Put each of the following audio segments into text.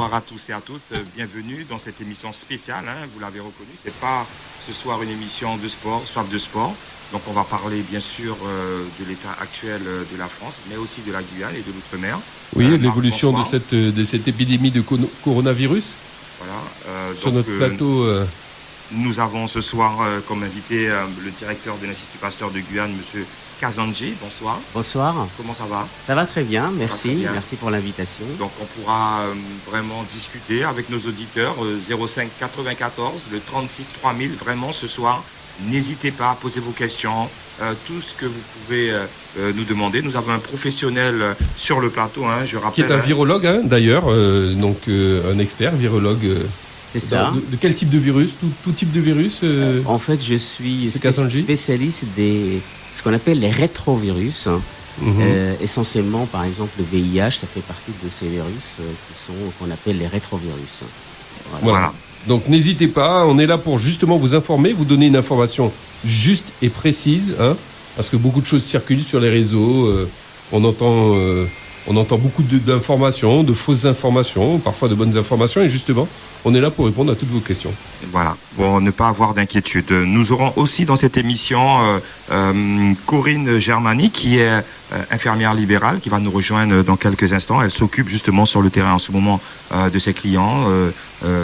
bonsoir à tous et à toutes. Bienvenue dans cette émission spéciale. Vous l'avez reconnu, c'est pas ce soir une émission de sport, soif de sport. Donc on va parler bien sûr de l'état actuel de la France, mais aussi de la Guyane et de l'outre-mer. Oui, l'évolution de cette épidémie de coronavirus. Voilà. Sur notre plateau. Nous avons ce soir comme invité le directeur de l'Institut Pasteur de Guyane, Monsieur Kazandji. Bonsoir. Bonsoir. Comment ça va? Ça va très bien, merci. Très bien. Merci pour l'invitation. Donc on pourra vraiment discuter avec nos auditeurs 05 94, le 36 3000. Vraiment ce soir, n'hésitez pas à poser vos questions, tout ce que vous pouvez nous demander. Nous avons un professionnel sur le plateau, je rappelle. Qui est un virologue d'ailleurs, donc un expert virologue. C'est ça. De quel type de virus? Tout type de virus En fait, je suis spécialiste des ce qu'on appelle les rétrovirus. Essentiellement, par exemple, le VIH, ça fait partie de ces virus qu'on appelle les rétrovirus. Voilà. Donc n'hésitez pas, on est là pour justement vous informer, vous donner une information juste et précise, parce que beaucoup de choses circulent sur les réseaux. On entend beaucoup d'informations, de fausses informations, parfois de bonnes informations, et justement, on est là pour répondre à toutes vos questions. Voilà, pour ne pas avoir d'inquiétude. Nous aurons aussi dans cette émission Corinne Germani, qui est infirmière libérale, qui va nous rejoindre dans quelques instants. Elle s'occupe justement sur le terrain en ce moment de ses clients,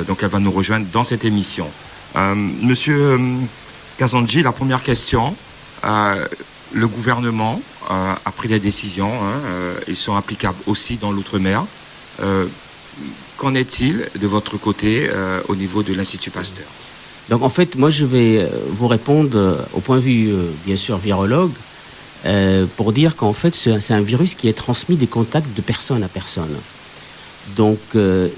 donc elle va nous rejoindre dans cette émission. Monsieur Kazandji, la première question. Le gouvernement a pris des décisions, ils sont applicables aussi dans l'outre-mer. Qu'en est-il de votre côté au niveau de l'Institut Pasteur? Donc en fait, moi je vais vous répondre au point de vue, bien sûr, virologue, pour dire qu'en fait c'est un virus qui est transmis des contacts de personne à personne. Donc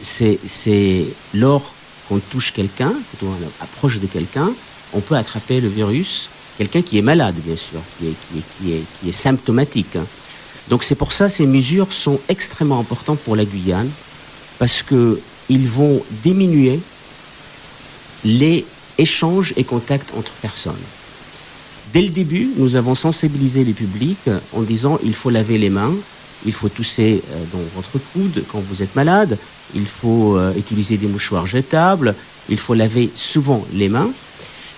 c'est lors qu'on touche quelqu'un, quand on approche de quelqu'un, on peut attraper le virus. Quelqu'un qui est malade, bien sûr, qui est symptomatique. Donc c'est pour ça que ces mesures sont extrêmement importantes pour la Guyane, parce qu'ils vont diminuer les échanges et contacts entre personnes. Dès le début, nous avons sensibilisé les publics en disant il faut laver les mains, il faut tousser dans votre coude quand vous êtes malade, il faut utiliser des mouchoirs jetables, il faut laver souvent les mains.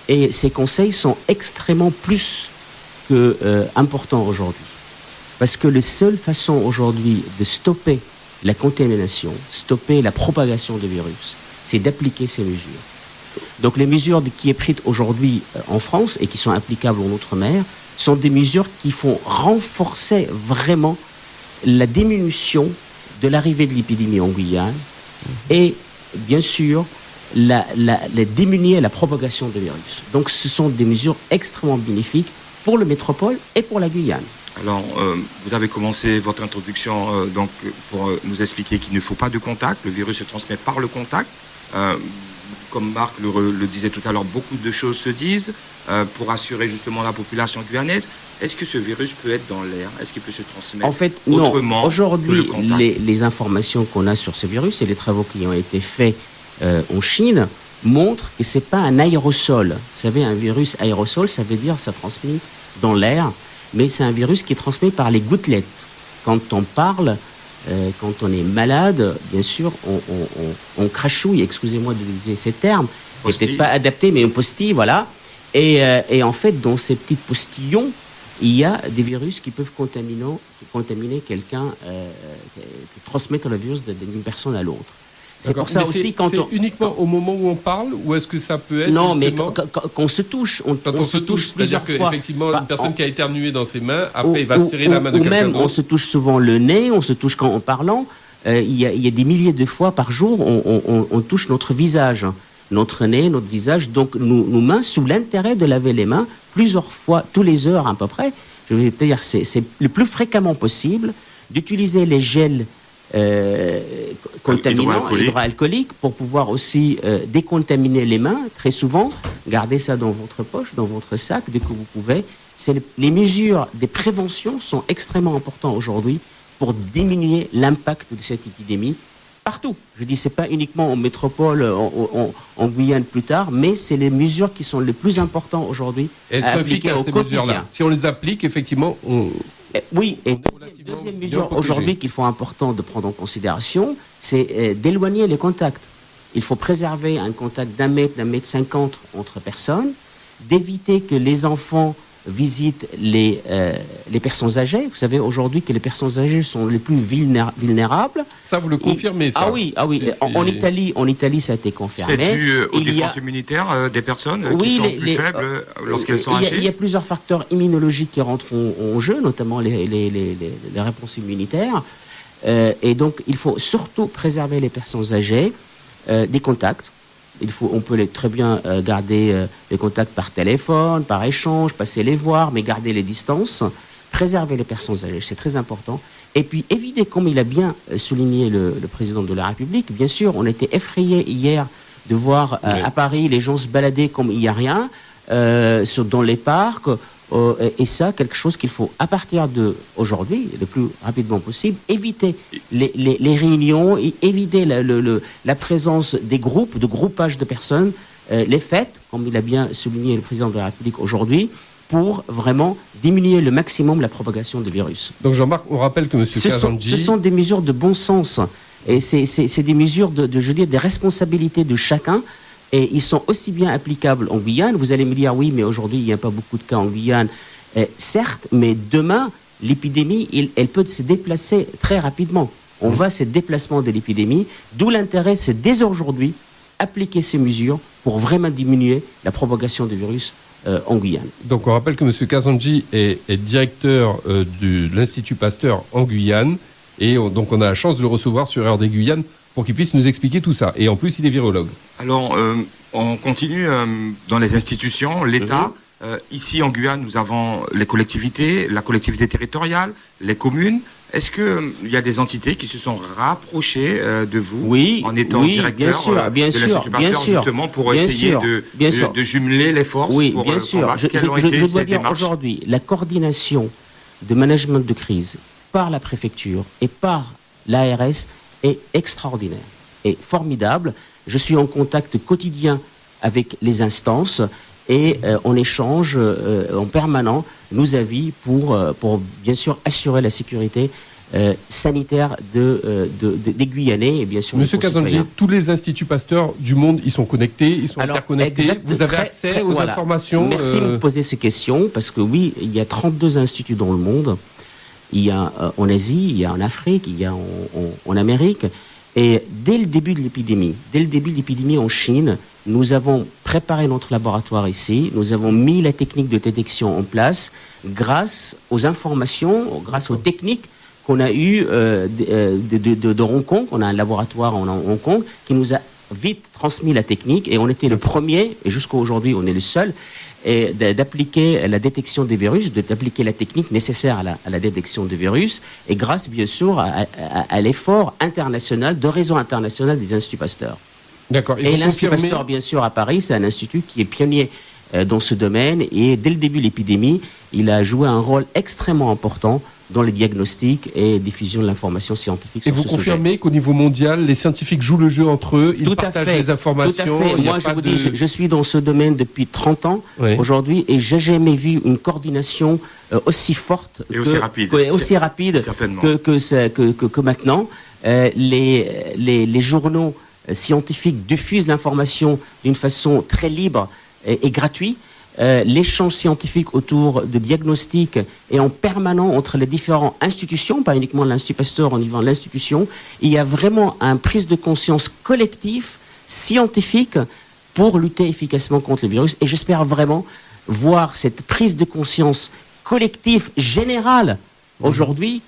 Et ces conseils sont extrêmement plus que importants aujourd'hui. Parce que la seule façon aujourd'hui de stopper la contamination, stopper la propagation du virus, c'est d'appliquer ces mesures. Donc les mesures qui sont prises aujourd'hui en France et qui sont applicables en outre-mer sont des mesures qui font renforcer vraiment la diminution de l'arrivée de l'épidémie en Guyane et bien sûr diminuer la propagation du virus. Donc ce sont des mesures extrêmement bénéfiques pour le métropole et pour la Guyane. Alors, vous avez commencé votre introduction donc, pour nous expliquer qu'il ne faut pas de contact, le virus se transmet par le contact. Comme Marc le disait tout à l'heure, beaucoup de choses se disent pour assurer justement la population guyanaise. Est-ce que ce virus peut être dans l'air? Est-ce qu'il peut se transmettre en fait, autrement? Non. Aujourd'hui, les informations qu'on a sur ce virus et les travaux qui ont été faits en Chine montre que c'est pas un aérosol. Vous savez, un virus aérosol, ça veut dire ça transmet dans l'air, mais c'est un virus qui est transmis par les gouttelettes. Quand on parle, quand on est malade, bien sûr, on crachouille, excusez-moi d'utiliser ces termes, c'est peut-être pas adapté, mais on postille, voilà. Et en fait, dans ces petits postillons, il y a des virus qui peuvent contaminer quelqu'un, transmettre le virus d'une personne à l'autre. C'est pour ça aussi c'est uniquement au moment où on parle, ou est-ce que ça peut être non, mais quand on se touche, quand on se touche, c'est-à-dire qu'effectivement une personne qui a éternué dans ses mains, après il va serrer la main de quelqu'un d'autre. Ou même on se touche souvent le nez, on se touche quand en parlant. Il y a des milliers de fois par jour, on touche notre visage, notre nez, notre visage. Donc nos mains, sous l'intérêt de laver les mains plusieurs fois, tous les heures à peu près. Je vais te dire, c'est le plus fréquemment possible d'utiliser les gels contaminants, hydroalcooliques, pour pouvoir aussi décontaminer les mains, très souvent. Gardez ça dans votre poche, dans votre sac, dès que vous pouvez. Les mesures des préventions sont extrêmement importantes aujourd'hui pour diminuer l'impact de cette épidémie partout. Je dis, c'est pas uniquement en métropole, en Guyane plus tard, mais c'est les mesures qui sont les plus importantes aujourd'hui à appliquer au quotidien. Si on les applique, effectivement, Oui, et On est relativement deuxième bien mesure protégé. aujourd'hui qu'il faut important de prendre en considération, c'est d'éloigner les contacts. Il faut préserver un contact d'un mètre 50 entre personnes, d'éviter que les enfants visitent les personnes âgées. Vous savez aujourd'hui que les personnes âgées sont les plus vulnérables. Ça, vous le confirmez, ça? Ah oui. En Italie, ça a été confirmé. C'est dû aux Il y a- défenses immunitaires des personnes qui Oui, sont les- plus les- faibles lorsqu'elles sont il y âgées. a plusieurs facteurs immunologiques qui rentrent en jeu, notamment les réponses immunitaires. Et donc, il faut surtout préserver les personnes âgées des contacts. On peut très bien garder les contacts par téléphone, par échange, passer les voir, mais garder les distances. Préserver les personnes âgées, c'est très important. Et puis éviter, comme il a bien souligné le président de la République, bien sûr, on était effrayés hier de voir à Paris les gens se balader comme il n'y a rien dans les parcs. Et ça, quelque chose qu'il faut, à partir d'aujourd'hui, le plus rapidement possible, éviter les réunions, et éviter la présence des groupes, de groupages de personnes, les fêtes, comme il a bien souligné le président de la République aujourd'hui, pour vraiment diminuer le maximum la propagation du virus. Donc Jean-Marc, on rappelle que M. Kazandji... Ce sont des mesures de bon sens. Et c'est des mesures je veux dire, des responsabilités de chacun. Et ils sont aussi bien applicables en Guyane. Vous allez me dire, oui, mais aujourd'hui, il n'y a pas beaucoup de cas en Guyane. Certes, mais demain, l'épidémie, elle peut se déplacer très rapidement. On voit ce déplacement de l'épidémie. D'où l'intérêt, c'est dès aujourd'hui, appliquer ces mesures pour vraiment diminuer la propagation du virus en Guyane. Donc on rappelle que M. Kazandji est directeur de l'Institut Pasteur en Guyane. Et donc on a la chance de le recevoir sur RD Guyane pour qu'il puisse nous expliquer tout ça. Et en plus, il est virologue. Alors, on continue dans les institutions, l'État. Ici, en Guyane, nous avons les collectivités, la collectivité territoriale, les communes. Est-ce qu'il y a des entités qui se sont rapprochées de vous en étant directeur bien de l'Institut Pasteur, justement, pour essayer de jumeler les forces pour bien sûr. combattre? Je dois dire aujourd'hui, la coordination de management de crise par la préfecture et par l'ARS est extraordinaire et formidable. Je suis en contact quotidien avec les instances et on échange en permanent nos avis pour bien sûr assurer la sécurité sanitaire des Guyanais et bien sûr Monsieur Kazandji, tous les instituts Pasteur du monde, ils sont connectés, ils sont interconnectés. Vous avez accès aux informations. Merci de me poser ces questions parce que oui, il y a 32 instituts dans le monde. Il y a en Asie, il y a en Afrique, il y a en Amérique. Et dès le début de l'épidémie en Chine, nous avons préparé notre laboratoire ici, nous avons mis la technique de détection en place grâce aux informations, grâce aux techniques qu'on a eues de Hong Kong. On a un laboratoire en Hong Kong qui nous a vite transmis la technique et on était le premier, et jusqu'à aujourd'hui on est le seul, d'appliquer la détection des virus, d'appliquer la technique nécessaire à la détection des virus, et grâce bien sûr à l'effort international, de réseau international des instituts Pasteur. D'accord. Et l'Institut Pasteur, bien sûr, à Paris, c'est un institut qui est pionnier dans ce domaine, et dès le début de l'épidémie, il a joué un rôle extrêmement important dans les diagnostics et diffusion de l'information scientifique sur ce sujet. Et vous confirmez qu'au niveau mondial, les scientifiques jouent le jeu entre eux, ils partagent les informations. Tout à fait. Moi, je vous dis, je suis dans ce domaine depuis 30 ans aujourd'hui, et j'ai jamais vu une coordination aussi forte et aussi rapide, que maintenant. Les journaux scientifiques diffusent l'information d'une façon très libre et gratuite. L'échange scientifique autour de diagnostics est en permanent entre les différentes institutions, pas uniquement l'Institut Pasteur au niveau de l'institution. Il y a vraiment une prise de conscience collective, scientifique, pour lutter efficacement contre le virus. Et j'espère vraiment voir cette prise de conscience collective générale aujourd'hui,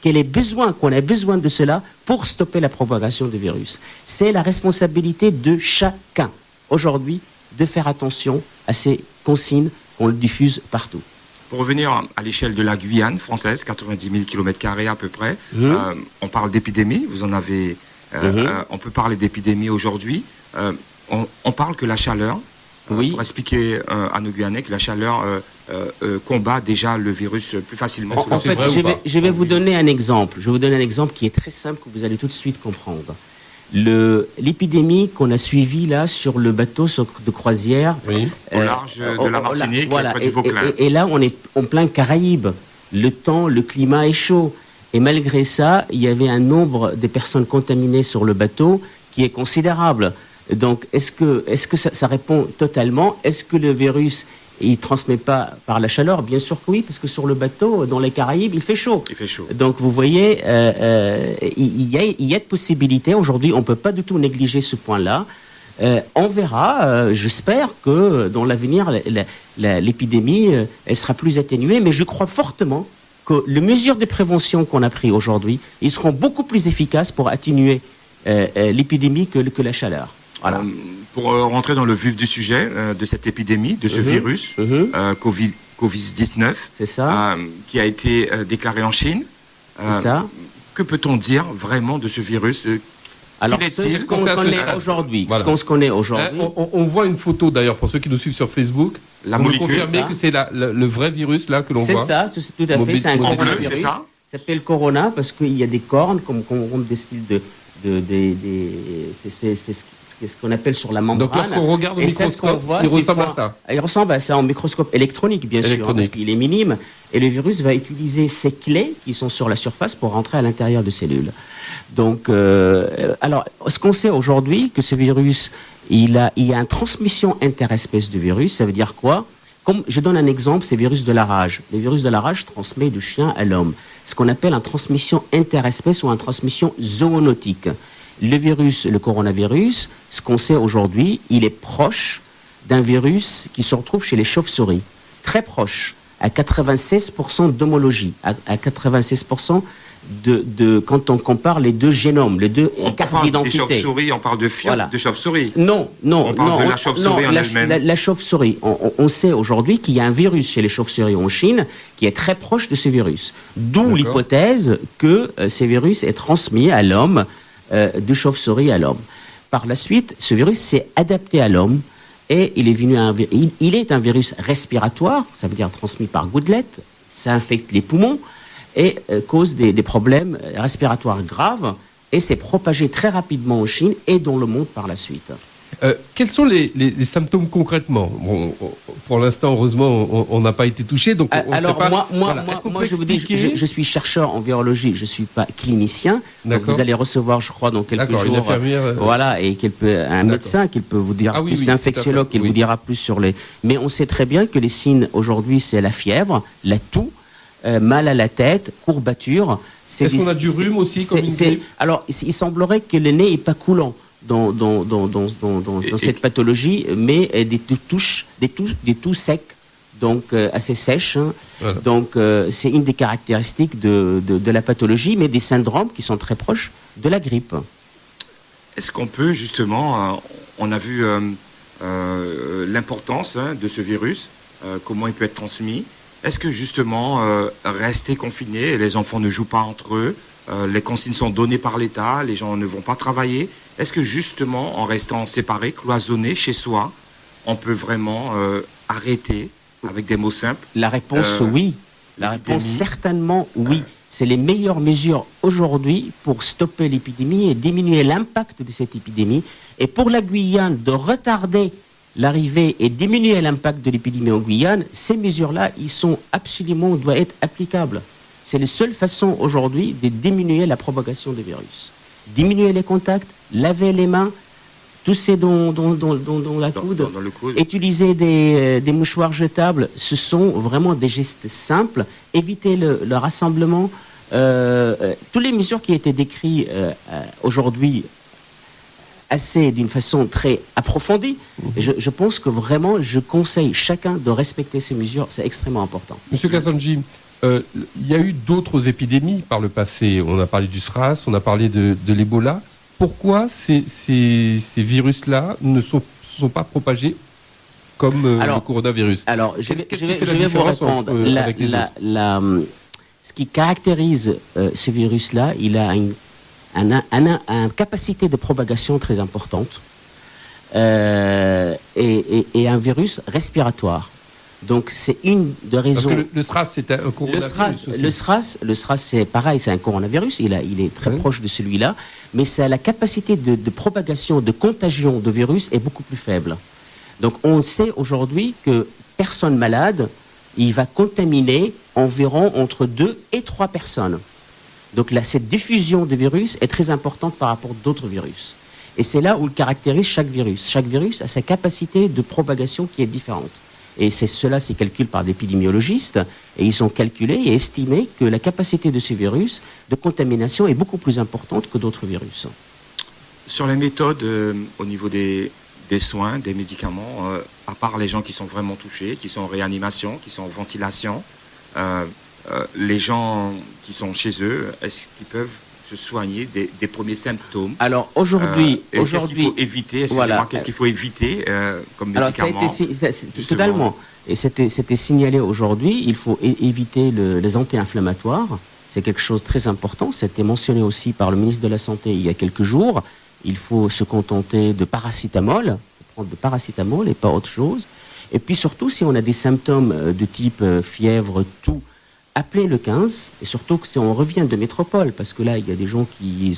qu'on a besoin de cela pour stopper la propagation du virus. C'est la responsabilité de chacun aujourd'hui de faire attention à ces consignes qu'on le diffuse partout. Pour revenir à l'échelle de la Guyane française, 90 000 km² à peu près, on parle d'épidémie, vous en avez... on peut parler d'épidémie aujourd'hui. On parle que la chaleur, pour expliquer à nos Guyanais que la chaleur combat déjà le virus plus facilement. En fait, je vais vous donner un exemple. Je vais vous donner un exemple qui est très simple, que vous allez tout de suite comprendre. L'épidémie qu'on a suivie là sur le bateau de croisière au large de la Martinique, près du Vauclin. Et là, on est en plein Caraïbes. le temps, le climat est chaud. Et malgré ça, il y avait un nombre de personnes contaminées sur le bateau qui est considérable. Donc, est-ce que ça répond totalement? Est-ce que le virus, il transmet pas par la chaleur? Bien sûr que oui, parce que sur le bateau, dans les Caraïbes, il fait chaud. Il fait chaud. Donc, vous voyez, il y a de possibilités. Aujourd'hui, on peut pas du tout négliger ce point-là. On verra. J'espère que dans l'avenir, l'épidémie, elle sera plus atténuée. Mais je crois fortement que les mesures de prévention qu'on a prises aujourd'hui, ils seront beaucoup plus efficaces pour atténuer l'épidémie que la chaleur. Voilà. Pour rentrer dans le vif du sujet de cette épidémie, de ce virus, Covid-19, c'est ça. Qui a été déclaré en Chine. C'est ça. Que peut-on dire vraiment de ce virus? Alors, ce qu'on connaît aujourd'hui, voilà. On voit une photo d'ailleurs pour ceux qui nous suivent sur Facebook. La vous molécule, confirmez que c'est le vrai virus là que l'on voit. C'est ça, tout à fait. C'est un grand bleu, virus. c'est ça. Ça s'appelle Corona parce qu'il y a des cornes comme des styles c'est ce qu'on appelle sur la membrane. Donc lorsqu'on regarde au microscope, il ressemble à ça. Il ressemble à ça en microscope électronique, bien sûr, parce qu'il est minime. Et le virus va utiliser ces clés qui sont sur la surface pour rentrer à l'intérieur de cellules. Donc, alors, ce qu'on sait aujourd'hui, que ce virus, il y a une transmission interespèce de virus. Ça veut dire quoi? Comme je donne un exemple, c'est le virus de la rage. Le virus de la rage transmet du chien à l'homme. Ce qu'on appelle une transmission interespèce ou une transmission zoonotique. Le virus, le coronavirus, ce qu'on sait aujourd'hui, il est proche d'un virus qui se retrouve chez les chauves-souris. Très proche, à 96% d'homologie, à 96% quand on compare les deux génomes, les deux cartes d'identité. On parle des chauves-souris, on parle de voilà. de chauves-souris. Non. On parle de la chauve-souris en elle-même. La chauve-souris. On sait aujourd'hui qu'il y a un virus chez les chauves-souris en Chine qui est très proche de ce virus. D'où l'hypothèse que ce virus est transmis à l'homme, de chauve-souris à l'homme. Par la suite, ce virus s'est adapté à l'homme et il est un virus respiratoire, ça veut dire transmis par gouttelette, ça infecte les poumons et cause des problèmes respiratoires graves et s'est propagé très rapidement en Chine et dans le monde par la suite. Quels sont les symptômes concrètement? Bon, pour l'instant, heureusement, on n'a pas été touché, donc on alors sait pas. Moi, je vous dis, je suis chercheur en virologie, je ne suis pas clinicien. Donc vous allez recevoir, je crois, dans quelques jours, une infirmière, voilà, et un médecin qui peut vous dire plus, l'infectiologue qui vous dira plus sur les. Mais on sait très bien que les signes aujourd'hui, c'est la fièvre, la toux, mal à la tête, courbature. Est-ce qu'on a du rhume aussi comme une grippe? Alors, il semblerait que le nez n'est pas coulant dans cette pathologie, mais des toux secs, donc assez sèches. Hein. Voilà. Donc, c'est une des caractéristiques de la pathologie, mais des syndromes qui sont très proches de la grippe. Est-ce qu'on peut justement, on a vu l'importance de ce virus, comment il peut être transmis. Est-ce que justement, rester confiné, les enfants ne jouent pas entre eux, les consignes sont données par l'État, les gens ne vont pas travailler. Est-ce que justement, en restant séparés, cloisonnés chez soi, on peut vraiment arrêter avec des mots simples? La réponse oui. La réponse certainement oui. C'est les meilleures mesures aujourd'hui pour stopper l'épidémie et diminuer l'impact de cette épidémie. Et pour la Guyane, de retarder l'arrivée et diminuer l'impact de l'épidémie en Guyane, ces mesures-là, doivent être applicables. C'est la seule façon aujourd'hui de diminuer la propagation des virus. Diminuer les contacts, laver les mains, tousser dans le coude, utiliser des mouchoirs jetables, ce sont vraiment des gestes simples. Éviter le rassemblement. Toutes les mesures qui ont été décrites aujourd'hui d'une façon très approfondie. Et je pense que vraiment, je conseille chacun de respecter ces mesures. C'est extrêmement important. Monsieur Kassanji, il y a eu d'autres épidémies par le passé. On a parlé du SRAS, on a parlé de l'Ebola. Pourquoi ces virus-là ne sont pas propagés comme le coronavirus? Alors, je vais vous répondre. Ce qui caractérise ce virus-là, il a une capacité de propagation très importante et un virus respiratoire. Donc, c'est une des raisons. Parce que le SRAS, c'est un coronavirus. Le SRAS, c'est pareil, c'est un coronavirus. Il est très proche de celui-là, mais la capacité de propagation, de contagion de virus est beaucoup plus faible. Donc, on sait aujourd'hui que personne malade il va contaminer environ entre 2 et 3 personnes. Donc là, cette diffusion de virus est très importante par rapport à d'autres virus. Et c'est là où il caractérise chaque virus. Chaque virus a sa capacité de propagation qui est différente. Et cela, c'est calculé par des épidémiologistes, et ils ont calculé et estimé que la capacité de ces virus de contamination est beaucoup plus importante que d'autres virus. Sur les méthodes au niveau des soins, des médicaments, à part les gens qui sont vraiment touchés, qui sont en réanimation, qui sont en ventilation, les gens qui sont chez eux, est-ce qu'ils peuvent se soigner des premiers symptômes? Alors aujourd'hui, qu'est-ce qu'il faut éviter? Qu'est-ce qu'il faut éviter comme médicament? Alors ça a été totalement. Et c'était signalé aujourd'hui. Il faut éviter les anti-inflammatoires. C'est quelque chose de très important. C'était mentionné aussi par le ministre de la Santé il y a quelques jours. Il faut se contenter de paracétamol, prendre de paracétamol et pas autre chose. Et puis surtout, si on a des symptômes de type fièvre, toux, appelez le 15, et surtout que si on revient de métropole, parce que là, il y a des gens qui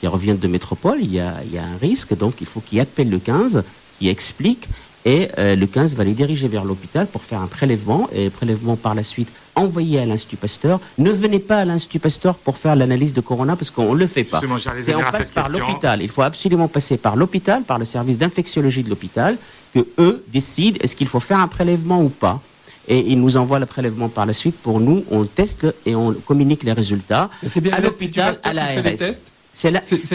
reviennent de métropole, il y a un risque, donc il faut qu'ils appellent le 15, qui explique, et le 15 va les diriger vers l'hôpital pour faire un prélèvement, et prélèvement par la suite envoyé à l'Institut Pasteur. Ne venez pas à l'Institut Pasteur pour faire l'analyse de corona, parce qu'on ne le fait pas. On passe par l'hôpital. Il faut absolument passer par l'hôpital, par le service d'infectiologie de l'hôpital, que eux décident est-ce qu'il faut faire un prélèvement ou pas. Et ils nous envoient le prélèvement par la suite. Pour nous, on teste et on communique les résultats à l'hôpital, à l'ARS.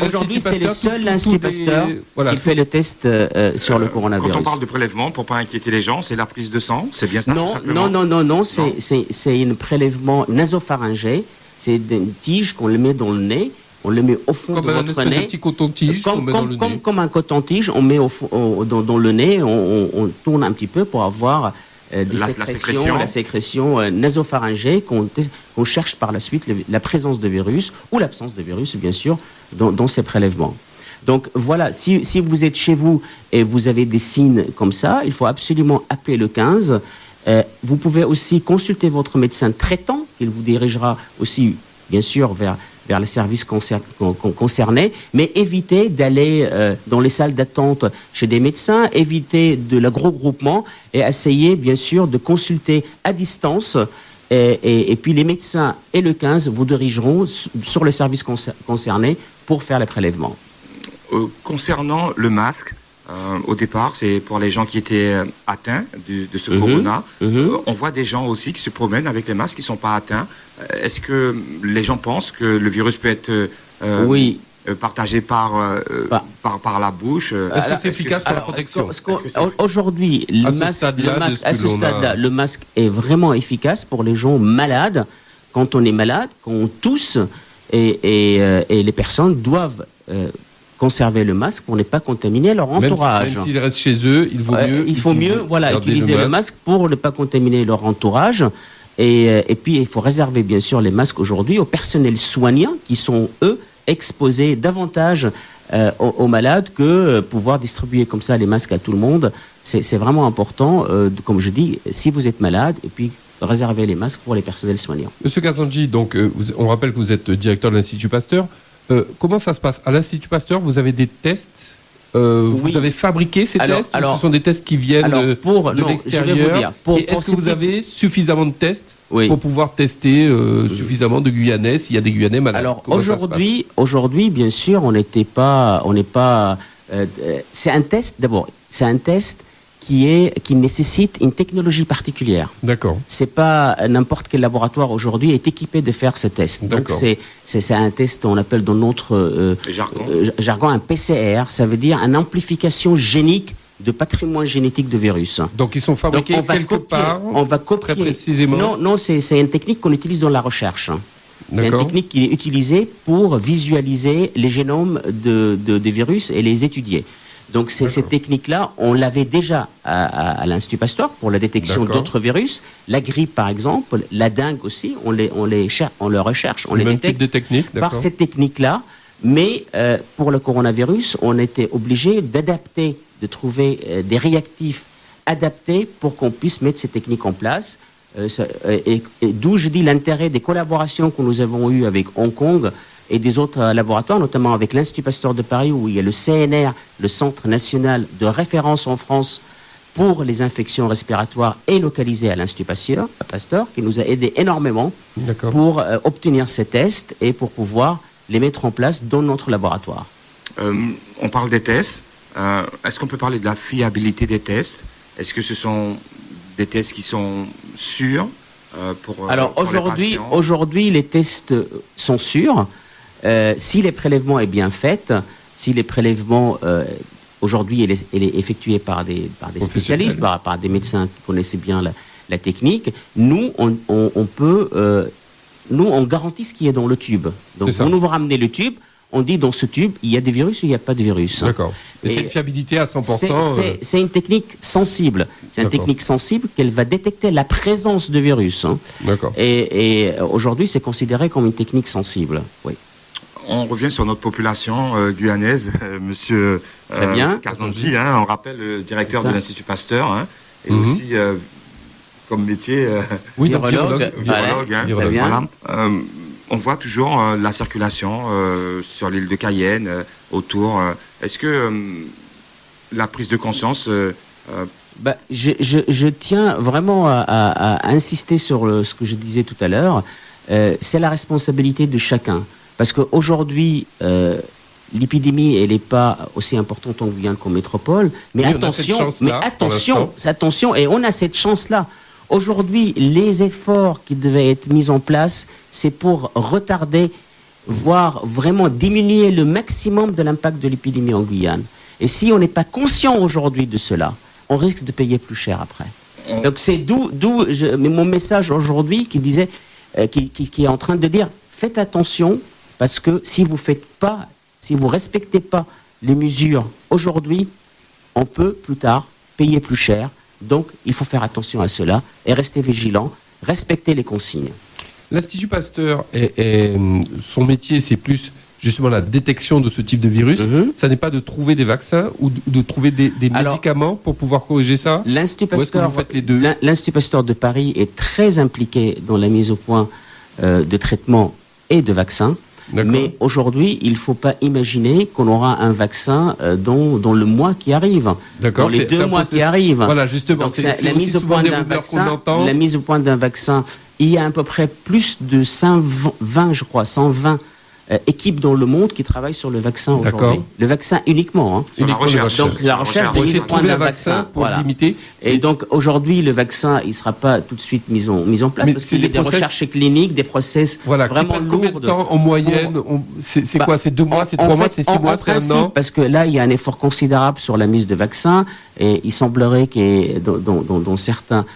Aujourd'hui, c'est le seul Institut Pasteur qui fait le test sur le coronavirus. Quand on parle de prélèvement, pour ne pas inquiéter les gens, c'est la prise de sang, c'est bien ça? Non, c'est un prélèvement nasopharyngé. C'est une tige qu'on le met dans le nez. On le met au fond de votre nez. Un petit coton-tige qu'on met dans le nez. Comme un coton-tige, on met dans le nez, on tourne un petit peu pour avoir la sécrétion nasopharyngée qu'on cherche par la suite, la présence de virus ou l'absence de virus, bien sûr, dans ces prélèvements. Donc voilà, si vous êtes chez vous et vous avez des signes comme ça, il faut absolument appeler le 15. Vous pouvez aussi consulter votre médecin traitant, qu'il vous dirigera aussi, bien sûr, vers les services concernés, mais évitez d'aller dans les salles d'attente chez des médecins, évitez de le gros groupement et essayez bien sûr de consulter à distance et puis les médecins et le 15 vous dirigeront sur le service concerné pour faire les prélèvements. Concernant le masque, au départ, c'est pour les gens qui étaient atteints de ce corona. On voit des gens aussi qui se promènent avec les masques qui ne sont pas atteints. Est-ce que les gens pensent que le virus peut être partagé par la bouche? Est-ce que c'est efficace pour la protection? Aujourd'hui, à ce stade-là, le masque est vraiment efficace pour les gens malades. Quand on est malade, quand on tousse, et les personnes doivent conserver le masque pour ne pas contaminer leur entourage. Même s'ils restent chez eux, il faut mieux utiliser le masque pour ne pas contaminer leur entourage. Et puis, il faut réserver, bien sûr, les masques aujourd'hui au personnel soignant qui sont, eux, exposés davantage aux malades que pouvoir distribuer comme ça les masques à tout le monde. C'est vraiment important, comme je dis, si vous êtes malade, et puis réserver les masques pour les personnels soignants. Monsieur Kazanji, donc, on rappelle que vous êtes directeur de l'Institut Pasteur. Comment ça se passe? À l'Institut Pasteur, vous avez des tests Vous avez fabriqué ces tests ou ce sont des tests qui viennent de l'extérieur? Est-ce que vous avez suffisamment de tests pour pouvoir tester suffisamment de Guyanais s'il y a des Guyanais malades? Alors aujourd'hui, bien sûr, on n'est pas. C'est un test. D'abord, c'est un test qui nécessite une technologie particulière. D'accord. C'est pas n'importe quel laboratoire aujourd'hui est équipé de faire ce test. Donc c'est un test on appelle dans notre jargon un PCR. Ça veut dire une amplification génique de patrimoine génétique de virus. Donc ils sont fabriqués quelque part. On va copier. Très précisément. Non, c'est une technique qu'on utilise dans la recherche. C'est une technique qui est utilisée pour visualiser les génomes des virus et les étudier. Donc cette technique-là, on l'avait déjà à l'Institut Pasteur pour la détection d'autres virus. La grippe, par exemple, la dengue aussi, on le recherche, on les détecte type de technique, par cette technique-là. Mais pour le coronavirus, on était obligé d'adapter, de trouver des réactifs adaptés pour qu'on puisse mettre ces techniques en place. Et d'où je dis l'intérêt des collaborations que nous avons eues avec Hong Kong et des autres laboratoires, notamment avec l'Institut Pasteur de Paris, où il y a le CNR, le Centre National de Référence en France, pour les infections respiratoires est localisé à l'Institut Pasteur, qui nous a aidé énormément pour obtenir ces tests et pour pouvoir les mettre en place dans notre laboratoire. On parle des tests. Est-ce qu'on peut parler de la fiabilité des tests? Est-ce que ce sont des tests qui sont sûrs Alors aujourd'hui, les tests sont sûrs. Si les prélèvements est bien fait, si les prélèvements aujourd'hui elle est effectuée par des spécialistes, par des médecins qui connaissaient bien la technique, nous on garantit ce qui est dans le tube. Donc vous nous ramenez le tube, on dit dans ce tube il y a des virus ou il n'y a pas de virus. D'accord. Et c'est une fiabilité à 100%. C'est une technique sensible. C'est une technique sensible qu'elle va détecter la présence de virus. D'accord. Et aujourd'hui c'est considéré comme une technique sensible. Oui. On revient sur notre population guyanaise, monsieur Karzandji, on rappelle le directeur de l'Institut Pasteur, et aussi comme métier virologue. Voilà. On voit toujours la circulation sur l'île de Cayenne, autour. Est-ce que la prise de conscience... je tiens vraiment à insister sur ce que je disais tout à l'heure. C'est la responsabilité de chacun. Parce qu'aujourd'hui, l'épidémie, elle n'est pas aussi importante en Guyane qu'en métropole. Mais attention, et on a cette chance-là. Aujourd'hui, les efforts qui devaient être mis en place, c'est pour retarder, voire vraiment diminuer le maximum de l'impact de l'épidémie en Guyane. Et si on n'est pas conscient aujourd'hui de cela, on risque de payer plus cher après. Donc c'est d'où mon message aujourd'hui qui disait, qui est en train de dire, faites attention. Parce que si vous respectez pas les mesures aujourd'hui, on peut plus tard payer plus cher. Donc, il faut faire attention à cela et rester vigilant, respecter les consignes. L'Institut Pasteur, son métier, c'est plus justement la détection de ce type de virus. Ça n'est pas de trouver des vaccins ou de trouver des médicaments pour pouvoir corriger ça? L'Institut Pasteur de Paris est très impliqué dans la mise au point de traitements et de vaccins. Mais aujourd'hui, il ne faut pas imaginer qu'on aura un vaccin dans le mois qui arrive, dans les 2 mois qui arrivent. Voilà, justement, donc, la mise au point d'un vaccin, il y a à peu près plus de 120 équipes dans le monde qui travaillent sur le vaccin aujourd'hui. Le vaccin uniquement. Sur la recherche. Donc la recherche de mise au point d'un vaccin pour limiter. Et donc aujourd'hui, le vaccin, il ne sera pas tout de suite mis en place parce qu'il y a des recherches cliniques, des process vraiment lourds. Combien de temps en moyenne? C'est quoi? C'est 2 mois, c'est 3 mois, c'est 6 mois, c'est 1 an? Parce que là, il y a un effort considérable sur la mise de vaccins et il semblerait que dans certains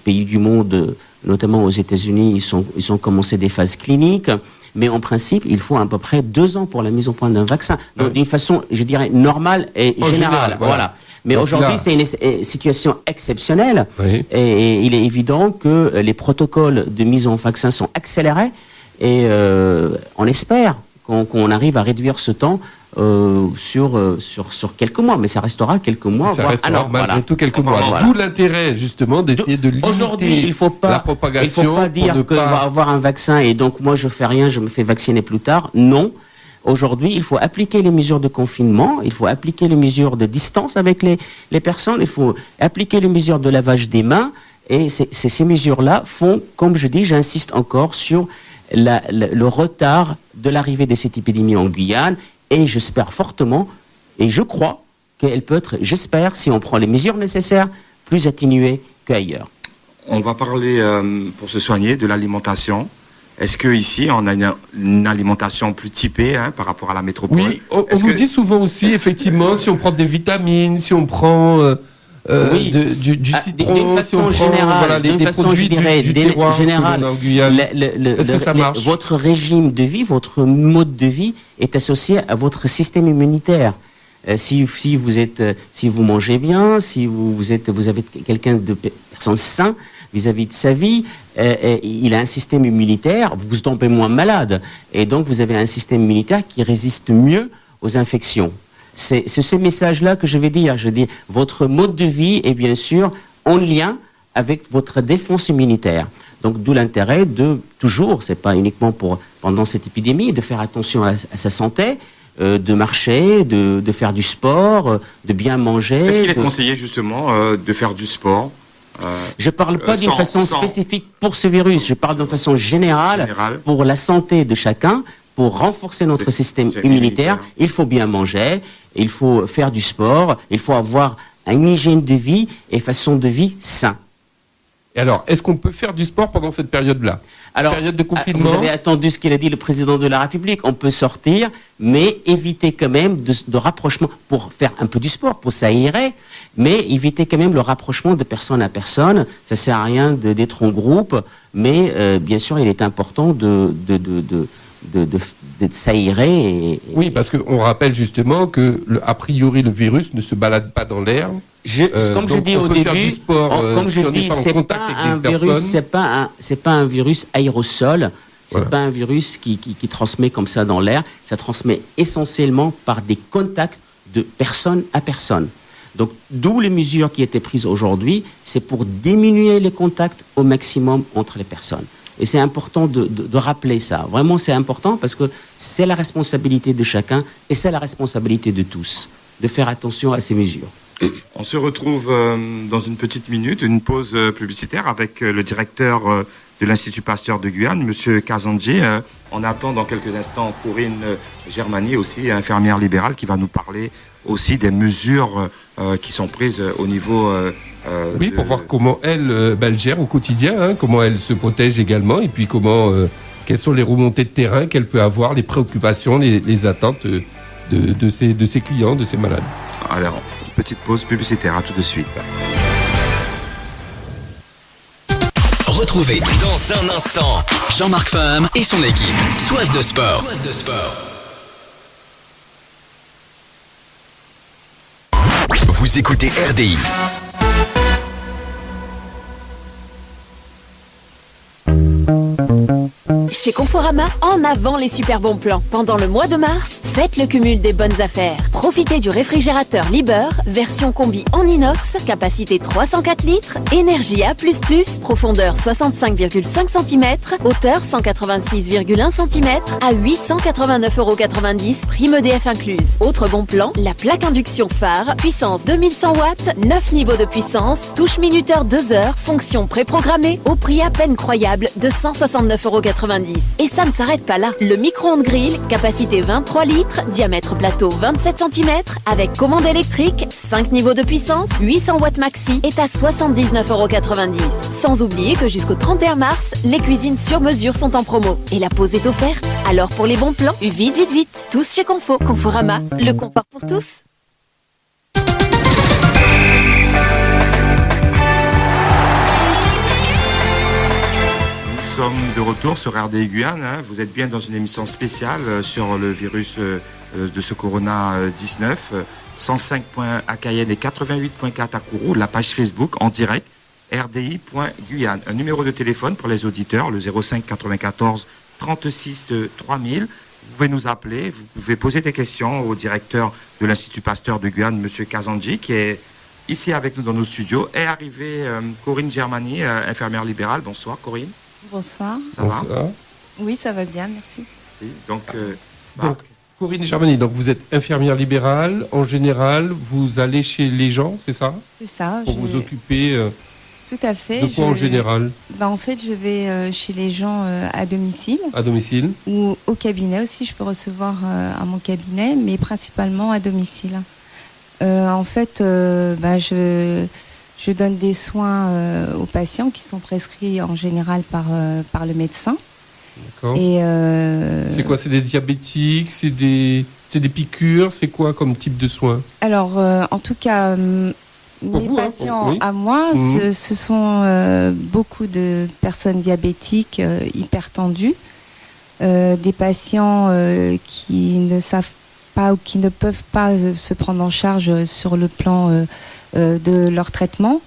pays du monde, notamment aux États-Unis, ils ont commencé des phases cliniques. Mais en principe, il faut à peu près 2 ans pour la mise au point d'un vaccin. Donc, d'une façon, je dirais, normale et générale. Voilà. Mais aujourd'hui, c'est une situation exceptionnelle. Oui. Et il est évident que les protocoles de mise en vaccin sont accélérés. Et on espère qu'on arrive à réduire ce temps sur quelques mois, mais ça restera quelques mois, voire un an. Malgré tout quelques mois. D'où l'intérêt justement d'essayer de limiter la propagation. Il ne faut pas dire qu'on va avoir un vaccin et donc moi je fais rien, je me fais vacciner plus tard. Non. Aujourd'hui, il faut appliquer les mesures de confinement, il faut appliquer les mesures de distance avec les personnes, il faut appliquer les mesures de lavage des mains et ces mesures-là font, comme je dis, j'insiste encore sur le retard de l'arrivée de cette épidémie en Guyane. Et j'espère fortement, et je crois qu'elle peut être, si on prend les mesures nécessaires, plus atténuée qu'ailleurs. On va parler, pour se soigner, de l'alimentation. Est-ce qu'ici, on a une alimentation plus typée par rapport à la métropole? Oui, on nous dit souvent aussi, effectivement, si on prend des vitamines, si on prend... du citron, d'une façon générale, des produits du terroir en Guyane. Est-ce que ça marche? Votre régime de vie, votre mode de vie est associé à votre système immunitaire. Si vous mangez bien, si vous avez quelqu'un de personne sain vis-à-vis de sa vie, il a un système immunitaire, vous tombez moins malade, et donc vous avez un système immunitaire qui résiste mieux aux infections. C'est ce message-là que je vais dire. Je dis, votre mode de vie est bien sûr en lien avec votre défense immunitaire. Donc, d'où l'intérêt de toujours, c'est pas uniquement pendant cette épidémie, de faire attention à sa santé, de marcher, de faire du sport, de bien manger. Est-ce qu'il est conseillé justement de faire du sport? Je parle pas d'une façon spécifique pour ce virus, je parle d'une façon générale pour la santé de chacun. Pour renforcer notre système immunitaire, il faut bien manger, il faut faire du sport, il faut avoir une hygiène de vie et façon de vie sain. Et alors, est-ce qu'on peut faire du sport pendant cette période-là? Alors, période de confinement. vous avez attendu ce qu'il a dit le président de la République. On peut sortir, mais éviter quand même de rapprochement pour faire un peu du sport, pour s'aérer, mais éviter quand même le rapprochement de personne à personne. Ça sert à rien d'être en groupe, mais bien sûr, il est important de s'aérer. Oui, parce qu'on rappelle justement que, a priori, le virus ne se balade pas dans l'air. Comme je dis au début, c'est pas un virus, c'est pas un virus aérosol, c'est pas un virus qui transmet comme ça dans l'air. Ça transmet essentiellement par des contacts de personne à personne. Donc, d'où les mesures qui étaient prises aujourd'hui, c'est pour diminuer les contacts au maximum entre les personnes. Et c'est important de rappeler ça. Vraiment, c'est important parce que c'est la responsabilité de chacun et c'est la responsabilité de tous de faire attention à ces mesures. On se retrouve dans une petite minute, une pause publicitaire avec le directeur de l'Institut Pasteur de Guyane, M. Kazandji. On attend dans quelques instants Corinne Germani, aussi infirmière libérale, qui va nous parler aussi des mesures qui sont prises au niveau... oui, pour voir comment elle gère au quotidien, comment elle se protège également, et puis quelles sont les remontées de terrain qu'elle peut avoir, les préoccupations, les attentes de ses clients, de ses malades. Alors, petite pause publicitaire, à tout de suite. Retrouvez dans un instant Jean-Marc Faham et son équipe. Soif de sport. Vous écoutez RDI. Chez Conforama, en avant les super bons plans. Pendant le mois de mars, faites le cumul des bonnes affaires. Profitez du réfrigérateur Liber, version combi en inox, capacité 304 litres, énergie A++, profondeur 65,5 cm, hauteur 186,1 cm, à 889,90 €, prime EDF incluse. Autre bon plan, la plaque induction phare, puissance 2100 watts, 9 niveaux de puissance, touche minuteur 2 heures, fonction préprogrammée, au prix à peine croyable de 169,90 €. Et ça ne s'arrête pas là. Le micro-ondes grill, capacité 23 litres, diamètre plateau 27 cm, avec commande électrique, 5 niveaux de puissance, 800 watts maxi, est à 79,90 €. Sans oublier que jusqu'au 31 mars, les cuisines sur mesure sont en promo. Et la pause est offerte. Alors pour les bons plans, vite, tous chez Confo. Conforama, le confort pour tous. Nous sommes de retour sur RDI Guyane. Vous êtes bien dans une émission spéciale sur le virus de ce Corona-19. 105 points à Cayenne et 88.4 à Kourou. La page Facebook en direct, rdi.guyane. Un numéro de téléphone pour les auditeurs, le 05 94 36 3000. Vous pouvez nous appeler, vous pouvez poser des questions au directeur de l'Institut Pasteur de Guyane, M. Kazandji, qui est ici avec nous dans nos studios. Est arrivée Corinne Germani, infirmière libérale. Bonsoir Corinne. Bonsoir. Ça va? Oui, ça va bien, merci. Donc, Corinne Germani, donc vous êtes infirmière libérale. En général, vous allez chez les gens, c'est ça? C'est ça. Pour vous occuper tout à fait. De quoi en général? En fait, je vais chez les gens à domicile. À domicile? Ou au cabinet aussi. Je peux recevoir à mon cabinet, mais principalement à domicile. En fait, je donne des soins aux patients qui sont prescrits en général par le médecin. D'accord. Et c'est quoi? C'est des diabétiques? C'est des piqûres? C'est quoi comme type de soins? Alors, en tout cas, mes patients à moi, ce sont beaucoup de personnes diabétiques hypertendues, des patients qui ne savent pas ou qui ne peuvent pas se prendre en charge sur le plan de leur traitement.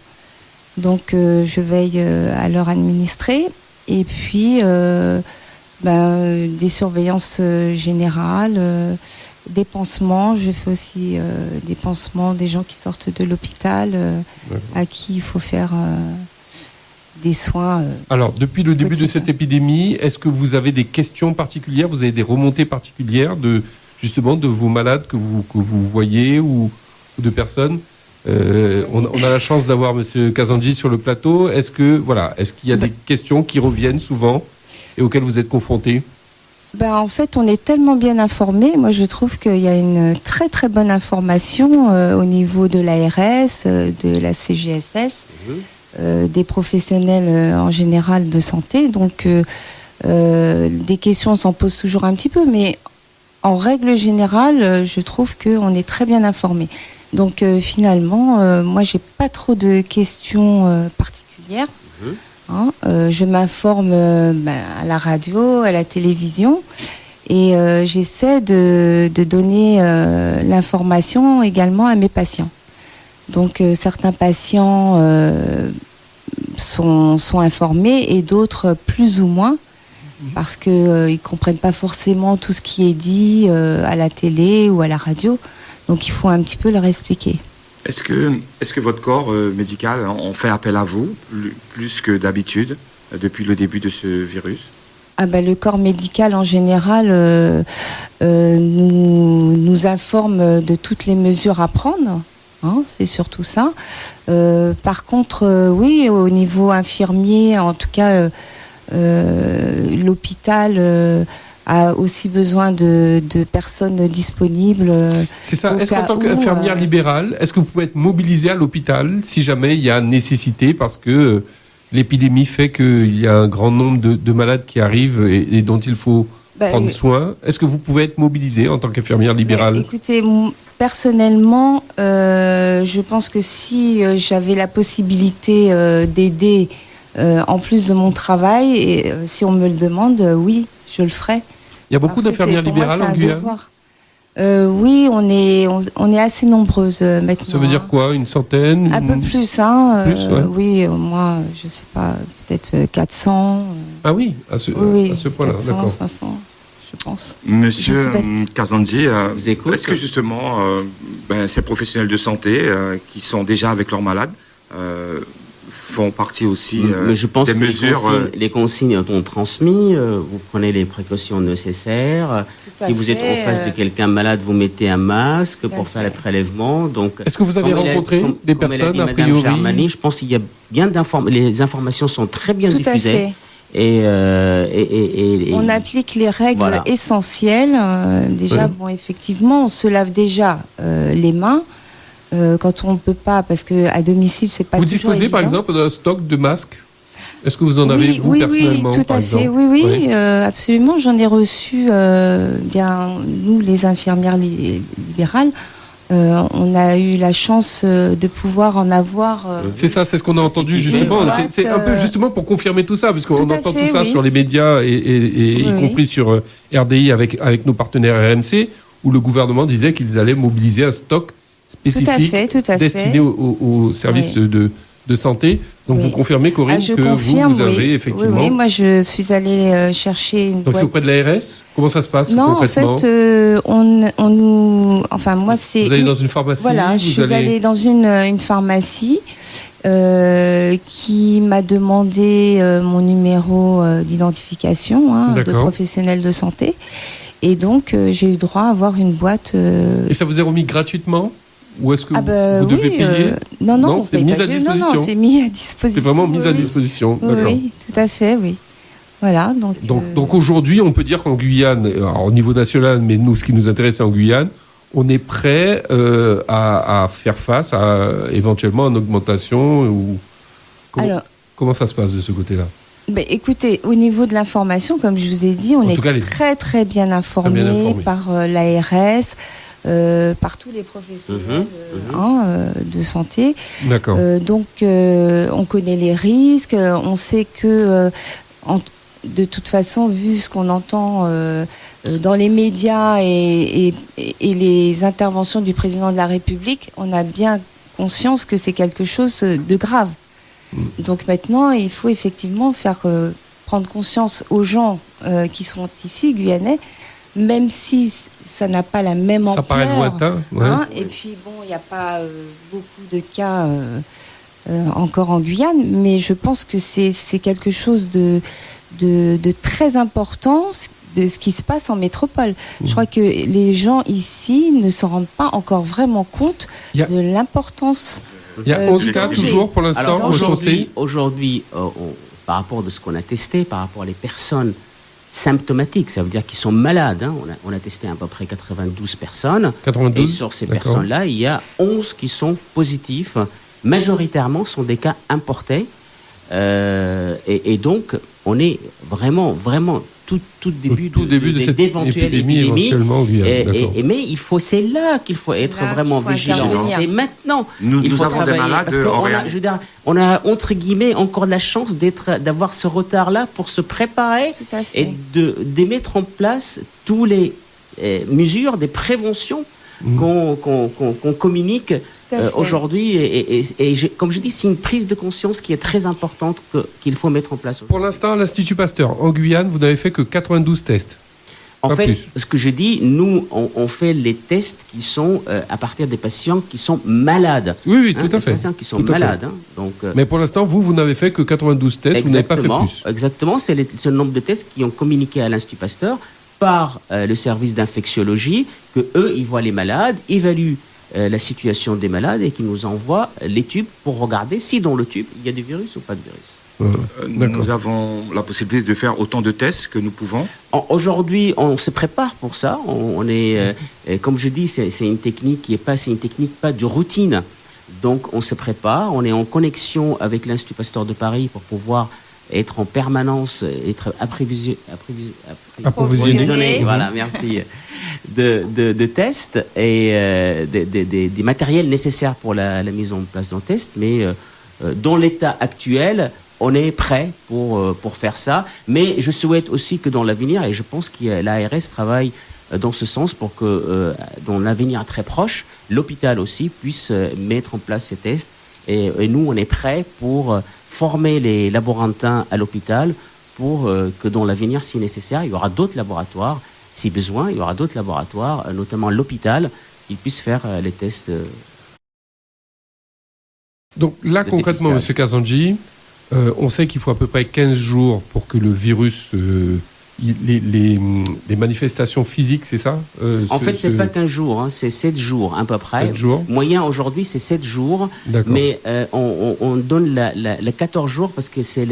Donc je veille à leur administrer. Et puis des surveillances générales, des pansements. Je fais aussi des pansements des gens qui sortent de l'hôpital, à qui il faut faire des soins. Alors, depuis le début de cette épidémie, est-ce que vous avez des questions particulières? Vous avez des remontées particulières de justement de vos malades que vous voyez ou de personnes. On a la chance d'avoir Monsieur Kazandji sur le plateau. Est-ce qu'il y a des questions qui reviennent souvent et auxquelles vous êtes confrontés? En fait, on est tellement bien informés. Moi, je trouve qu'il y a une très très bonne information au niveau de l'ARS, de la CGSS, des professionnels en général de santé. Donc, des questions, on s'en pose toujours un petit peu, mais en règle générale, je trouve qu'on est très bien informés. Donc, finalement, moi, j'ai pas trop de questions particulières. Je m'informe à la radio, à la télévision et j'essaie de donner l'information également à mes patients. Donc certains patients sont informés et d'autres plus ou moins parce qu'ils ne comprennent pas forcément tout ce qui est dit à la télé ou à la radio. Donc il faut un petit peu leur expliquer. Est-ce que votre corps médical en fait appel à vous plus que d'habitude depuis le début de ce virus? Le corps médical en général nous informe de toutes les mesures à prendre. C'est surtout ça. Par contre, oui, au niveau infirmier, en tout cas, l'hôpital a aussi besoin de personnes disponibles. C'est ça. Est-ce qu'en tant qu'infirmière libérale, est-ce que vous pouvez être mobilisée à l'hôpital si jamais il y a nécessité, parce que l'épidémie fait qu'il y a un grand nombre de malades qui arrivent et dont il faut prendre soin? Est-ce que vous pouvez être mobilisée en tant qu'infirmière libérale? Écoutez, personnellement, je pense que si j'avais la possibilité d'aider en plus de mon travail, et si on me le demande, oui, je le ferai. Il y a beaucoup d'infirmières libérales en Guyane? Oui, on est assez nombreuses maintenant. Ça veut dire quoi? Une centaine? Un peu plus, oui, moi, je sais pas, peut-être 400. Ah oui, à ce point-là, 400, d'accord. 500, je pense. Monsieur Kazandji, est-ce que justement ces professionnels de santé qui sont déjà avec leurs malades font partie aussi mais je pense des que mesures... Les consignes sont transmises, vous prenez les précautions nécessaires. Si vous êtes en face de quelqu'un malade, vous mettez un masque pour faire les prélèvements. Donc, est-ce que vous avez rencontré des personnes, a priori? Germany, je pense qu'il y a bien les informations sont très bien diffusées. Et on applique les règles essentielles. Déjà, effectivement, on se lave déjà les mains. Quand on ne peut pas, parce qu'à domicile, c'est pas toujours évident. Vous disposez, par exemple, d'un stock de masques? Est-ce que vous en avez, vous, personnellement? Oui, tout à fait. Oui, absolument. J'en ai reçu, nous, les infirmières libérales, on a eu la chance de pouvoir en avoir... c'est ça, c'est ce qu'on a entendu, justement. C'est un peu justement pour confirmer tout ça, parce qu'on entend tout ça sur les médias, y compris sur RDI avec nos partenaires RMC, où le gouvernement disait qu'ils allaient mobiliser un stock spécifique destiné aux services de santé. Donc vous confirmez, Corinne, que vous avez effectivement... Oui, moi je suis allée chercher une boîte. Donc c'est auprès de l'ARS? Comment ça se passe concrètement? En fait, on nous... Enfin, moi c'est... Vous allez dans une pharmacie? Voilà, je suis allée dans une pharmacie qui m'a demandé mon numéro d'identification de professionnel de santé. Et donc, j'ai eu droit à avoir une boîte... Et ça vous est remis gratuitement? Ou est-ce que vous devez payer? Non, c'est mis à disposition. Non, c'est mis à disposition. C'est vraiment mis à disposition, d'accord. Oui, tout à fait, oui. Voilà, donc aujourd'hui, on peut dire qu'en Guyane, alors, au niveau national, mais nous, ce qui nous intéresse en Guyane, on est prêt à faire face à éventuellement une augmentation comment ça se passe de ce côté-là? Écoutez, au niveau de l'information, comme je vous ai dit, on est très très bien informé par l'ARS, par tous les professionnels de santé. D'accord. Donc, on connaît les risques, on sait que, de toute façon, vu ce qu'on entend dans les médias et les interventions du président de la République, on a bien conscience que c'est quelque chose de grave. Donc maintenant, il faut effectivement faire prendre conscience aux gens qui sont ici, guyanais, même si ça n'a pas la même ampleur. Ça paraît lointain. Et puis bon, il n'y a pas beaucoup de cas encore en Guyane, mais je pense que c'est quelque chose de très important de ce qui se passe en métropole. Je crois que les gens ici ne se rendent pas encore vraiment compte de l'importance. Il y a 11 cas toujours pour l'instant. Alors, aujourd'hui, par rapport à ce qu'on a testé, par rapport aux personnes symptomatiques, ça veut dire qu'ils sont malades. Hein. On a testé à peu près 92 personnes. 92, et sur ces personnes-là, il y a 11 qui sont positifs. Majoritairement, sont des cas importés. Et donc, on est vraiment tout début de cette épidémie. Mais c'est là qu'il faut être vraiment vigilant. C'est maintenant. Nous avons des malades. Parce on a entre guillemets encore la chance d'avoir ce retard-là pour se préparer et de mettre en place tous les mesures, des préventions qu'on communique aujourd'hui. Comme je dis, c'est une prise de conscience qui est très importante qu'il faut mettre en place. Pour l'instant, à l'Institut Pasteur, en Guyane, vous n'avez fait que 92 tests. En fait, ce que je dis, nous, on fait les tests qui sont à partir des patients qui sont malades. Oui, tout à fait. Des patients qui sont malades. Donc, mais pour l'instant, vous n'avez fait que 92 tests, vous n'avez pas fait plus. Exactement, c'est le nombre de tests qui ont communiqué à l'Institut Pasteur par le service d'infectiologie, que eux, ils voient les malades, évaluent la situation des malades et qui nous envoient les tubes pour regarder si dans le tube, il y a du virus ou pas de virus. Nous avons la possibilité de faire autant de tests que nous pouvons. Aujourd'hui, on se prépare pour ça. On est, comme je dis, c'est une technique qui est pas, c'est une technique pas de routine. Donc, on se prépare. On est en connexion avec l'Institut Pasteur de Paris pour pouvoir être en permanence, être approvisionné. Voilà, merci. De tests et des matériels nécessaires pour la mise en place d'un test. Mais dans l'état actuel, on est prêt pour faire ça. Mais je souhaite aussi que dans l'avenir, et je pense que l'ARS travaille dans ce sens pour que dans l'avenir très proche, l'hôpital aussi puisse mettre en place ces tests. Et nous, on est prêts pour former les laborantins à l'hôpital pour que dans l'avenir, si nécessaire, il y aura d'autres laboratoires. Si besoin, il y aura d'autres laboratoires, notamment l'hôpital, qui puissent faire les tests. Donc là, concrètement, M. Kazanji, on sait qu'il faut à peu près 15 jours pour que le virus... Les manifestations physiques, c'est ça En fait, c'est pas 15 jours, hein, c'est 7 jours à peu près. 7 jours. Moyen aujourd'hui, c'est 7 jours. Mais on donne les 14 jours parce que c'est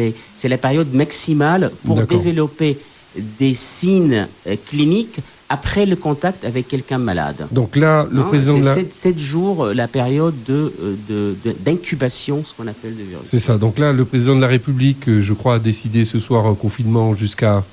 la période maximale pour développer des signes cliniques après le contact avec quelqu'un malade. Donc là, le président c'est 7 jours, la période d'incubation, ce qu'on appelle le virus. C'est ça. Donc là, le président de la République, je crois, a décidé ce soir un confinement jusqu'à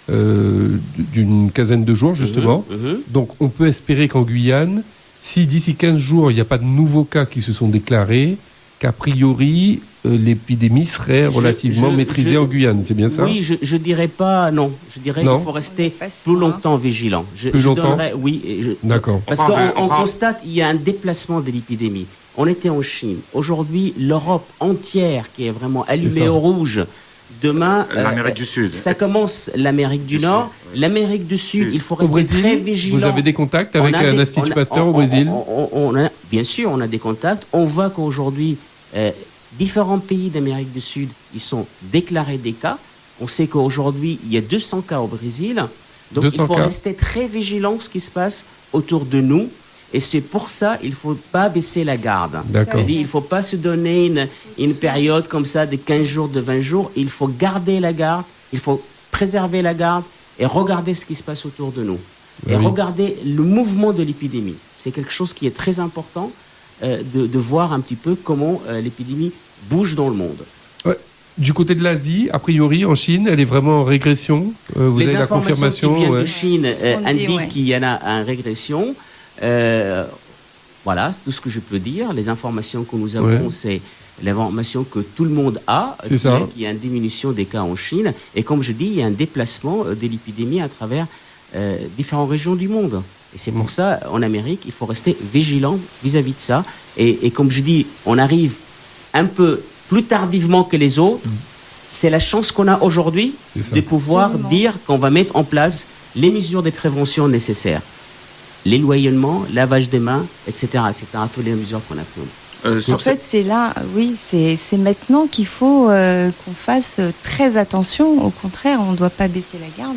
d'une quinzaine de jours, justement. Donc, on peut espérer qu'en Guyane, si d'ici 15 jours, il n'y a pas de nouveaux cas qui se sont déclarés, qu'a priori, l'épidémie serait relativement maîtrisée en Guyane. C'est bien ça? Oui, je dirais pas non. Je dirais qu'il faut rester plus longtemps vigilant. Plus longtemps? Oui. D'accord. Parce qu'on constate qu'il y a un déplacement de l'épidémie. On était en Chine. Aujourd'hui, l'Europe entière qui est vraiment allumée au rouge. Demain, l'Amérique du Sud. Ça commence l'Amérique du Nord. L'Amérique du Sud, il faut rester très vigilant. Vous avez des contacts avec l'Institut Pasteur au Brésil? Bien sûr, on a des contacts. On voit qu'aujourd'hui, différents pays d'Amérique du Sud, ils sont déclarés des cas. On sait qu'aujourd'hui, il y a 200 cas au Brésil. Donc, il faut rester très vigilant ce qui se passe autour de nous. Et c'est pour ça qu'il ne faut pas baisser la garde. Il ne faut pas se donner une période comme ça de 15 jours, de 20 jours. Il faut garder la garde, il faut préserver la garde et regarder ce qui se passe autour de nous. Et regarder le mouvement de l'épidémie. C'est quelque chose qui est très important de voir un petit peu comment l'épidémie bouge dans le monde. Du côté de l'Asie, a priori, en Chine, elle est vraiment en régression. Vous avez la confirmation? Les informations qui viennent de Chine indiquent qu'il y en a en régression. Voilà, c'est tout ce que je peux dire. Les informations que nous avons, c'est l'information que tout le monde a, qu'il y a une diminution des cas en Chine. Et comme je dis, il y a un déplacement de l'épidémie à travers différentes régions du monde. Et c'est pour ça, en Amérique, il faut rester vigilant vis-à-vis de ça. Et comme je dis, on arrive un peu plus tardivement que les autres. C'est la chance qu'on a aujourd'hui de pouvoir dire qu'on va mettre en place les mesures de prévention nécessaires. L'éloignement, lavage des mains, etc., toutes les mesures qu'on a prises. En fait, c'est là, c'est maintenant qu'il faut qu'on fasse très attention. Au contraire, on ne doit pas baisser la garde.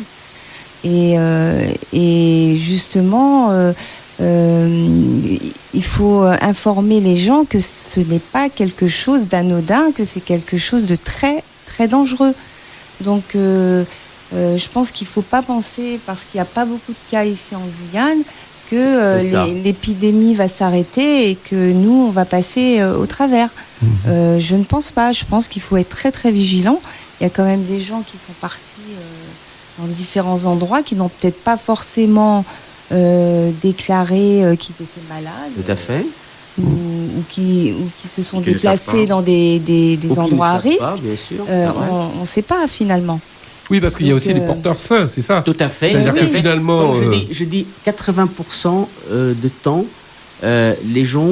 Et justement, il faut informer les gens que ce n'est pas quelque chose d'anodin, que c'est quelque chose de très, très dangereux. Donc, je pense qu'il ne faut pas penser, parce qu'il n'y a pas beaucoup de cas ici en Guyane, que l'épidémie va s'arrêter et que nous, on va passer au travers. Je ne pense pas. Je pense qu'il faut être très, très vigilant. Il y a quand même des gens qui sont partis dans différents endroits, qui n'ont peut-être pas forcément déclaré qu'ils étaient malades. Tout à fait. Ou qui se sont déplacés dans des endroits à risque. On ne sait pas, finalement. Oui, parce qu'il y a aussi les porteurs sains, c'est ça? Tout à fait. C'est-à-dire que finalement... Je dis 80% de temps, les gens,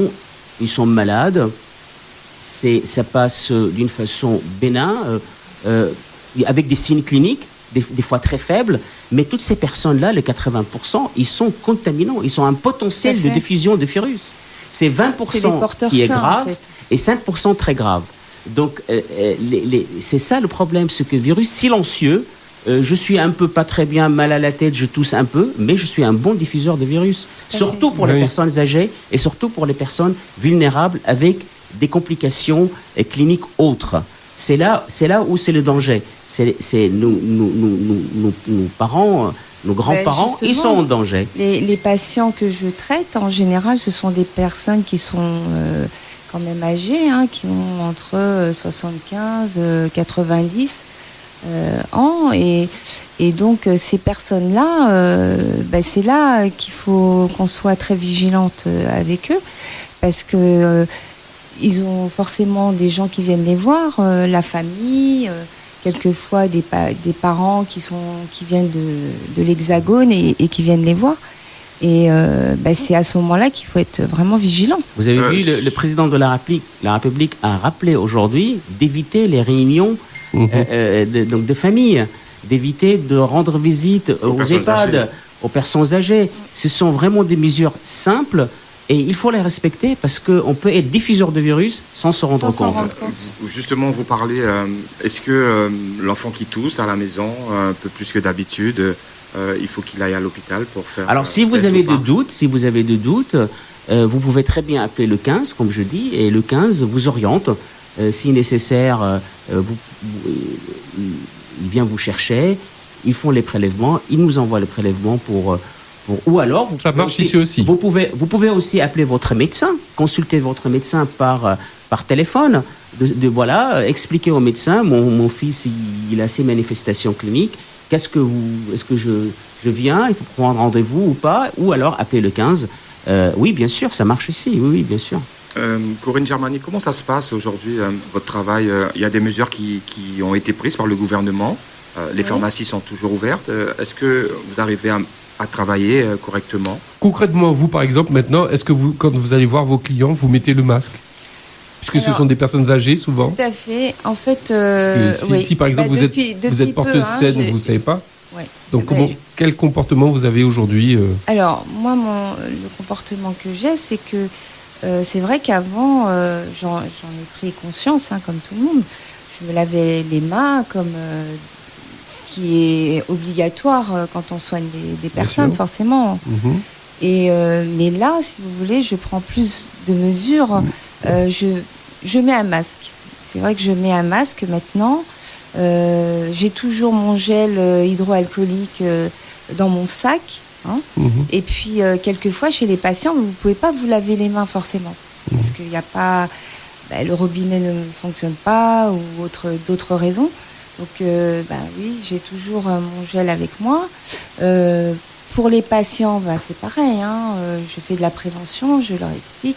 ils sont malades. Ça passe d'une façon bénin, avec des signes cliniques, des fois très faibles. Mais toutes ces personnes-là, les 80%, ils sont contaminants. Ils ont un potentiel de diffusion de virus. C'est 20% qui est grave, en fait, et 5% très grave. Donc, c'est ça le problème, c'est que virus silencieux, je suis un peu pas très bien, mal à la tête, je tousse un peu, mais je suis un bon diffuseur de virus, surtout pour les personnes âgées et surtout pour les personnes vulnérables avec des complications cliniques autres. C'est là où c'est le danger. C'est nos parents, nos grands-parents, ils sont en danger. Les patients que je traite, en général, ce sont des personnes qui sont quand même âgées, qui ont entre 75 et 90 ans. Et donc, ces personnes-là, c'est là qu'il faut qu'on soit très vigilante avec eux, parce que ils ont forcément des gens qui viennent les voir, la famille, quelquefois des parents qui viennent de l'Hexagone et qui viennent les voir. Et c'est à ce moment-là qu'il faut être vraiment vigilant. Vous avez vu, le président de la République a rappelé aujourd'hui d'éviter les réunions de famille, d'éviter de rendre visite aux EHPAD, aux personnes âgées. Ce sont vraiment des mesures simples. Et il faut les respecter parce qu'on peut être diffuseur de virus sans se rendre compte. Justement, vous parlez, est-ce que l'enfant qui tousse à la maison, un peu plus que d'habitude, il faut qu'il aille à l'hôpital pour faire... Alors, si vous avez des doutes, vous pouvez très bien appeler le 15, comme je dis, et le 15 vous oriente. Si nécessaire, il vient vous chercher, ils font les prélèvements, ils nous envoient le prélèvement ou alors, ça marche ici aussi. Vous pouvez aussi appeler votre médecin, consulter votre médecin par téléphone, expliquer au médecin, mon fils, il a ces manifestations cliniques, est-ce que je viens, il faut prendre rendez-vous ou pas, ou alors appeler le 15. Oui, bien sûr, ça marche ici, oui, bien sûr. Corinne Germani, comment ça se passe aujourd'hui, votre travail? Il y a des mesures qui ont été prises par le gouvernement, les pharmacies sont toujours ouvertes, est-ce que vous arrivez à travailler correctement? Concrètement, vous, par exemple, maintenant, est-ce que quand vous allez voir vos clients, vous mettez le masque? Puisque ce sont des personnes âgées, souvent. Tout à fait. En fait, si par exemple, vous êtes porteuse saine, vous ne savez pas. Ouais. Donc, quel comportement vous avez aujourd'hui Alors, moi, le comportement que j'ai, c'est que c'est vrai qu'avant, j'en ai pris conscience, comme tout le monde. Je me lavais les mains comme... ce qui est obligatoire quand on soigne des personnes, forcément. Mais là, si vous voulez, je prends plus de mesures. Je mets un masque. C'est vrai que je mets un masque maintenant. J'ai toujours mon gel hydroalcoolique dans mon sac. Et puis, quelquefois, chez les patients, vous ne pouvez pas vous laver les mains forcément. Parce qu'il n'y a pas... le robinet ne fonctionne pas ou d'autres raisons. Donc, oui, j'ai toujours mon gel avec moi. Pour les patients, c'est pareil. Je fais de la prévention, je leur explique.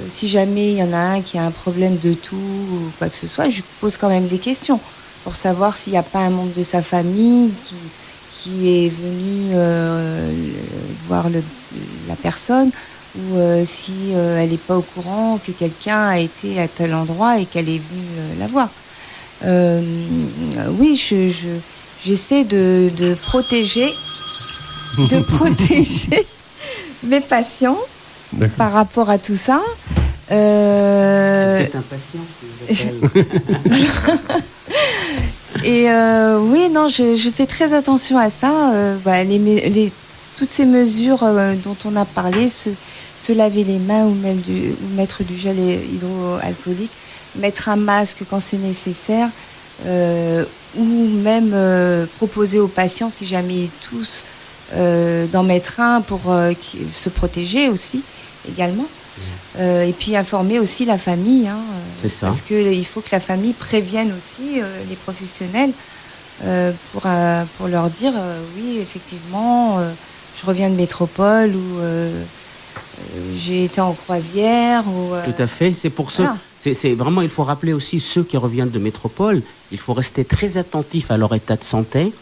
Si jamais il y en a un qui a un problème de toux ou quoi que ce soit, je pose quand même des questions pour savoir s'il n'y a pas un membre de sa famille qui est venu voir la personne ou si elle n'est pas au courant que quelqu'un a été à tel endroit et qu'elle est venue la voir. Oui, j'essaie de protéger mes patients par rapport à tout ça. C'est peut-être un patient qui vous appelle. Et oui, non, je fais très attention à ça. Toutes ces mesures dont on a parlé, se laver les mains ou mettre du gel hydroalcoolique, mettre un masque quand c'est nécessaire, ou même proposer aux patients, si jamais ils toussent, d'en mettre un pour se protéger aussi, également. Et puis informer aussi la famille, c'est ça. Parce qu'il faut que la famille prévienne aussi les professionnels pour leur dire oui, effectivement, je reviens de métropole ou j'ai été en croisière. Tout à fait, c'est pour ça. C'est vraiment, il faut rappeler aussi ceux qui reviennent de métropole, il faut rester très attentif à leur état de santé.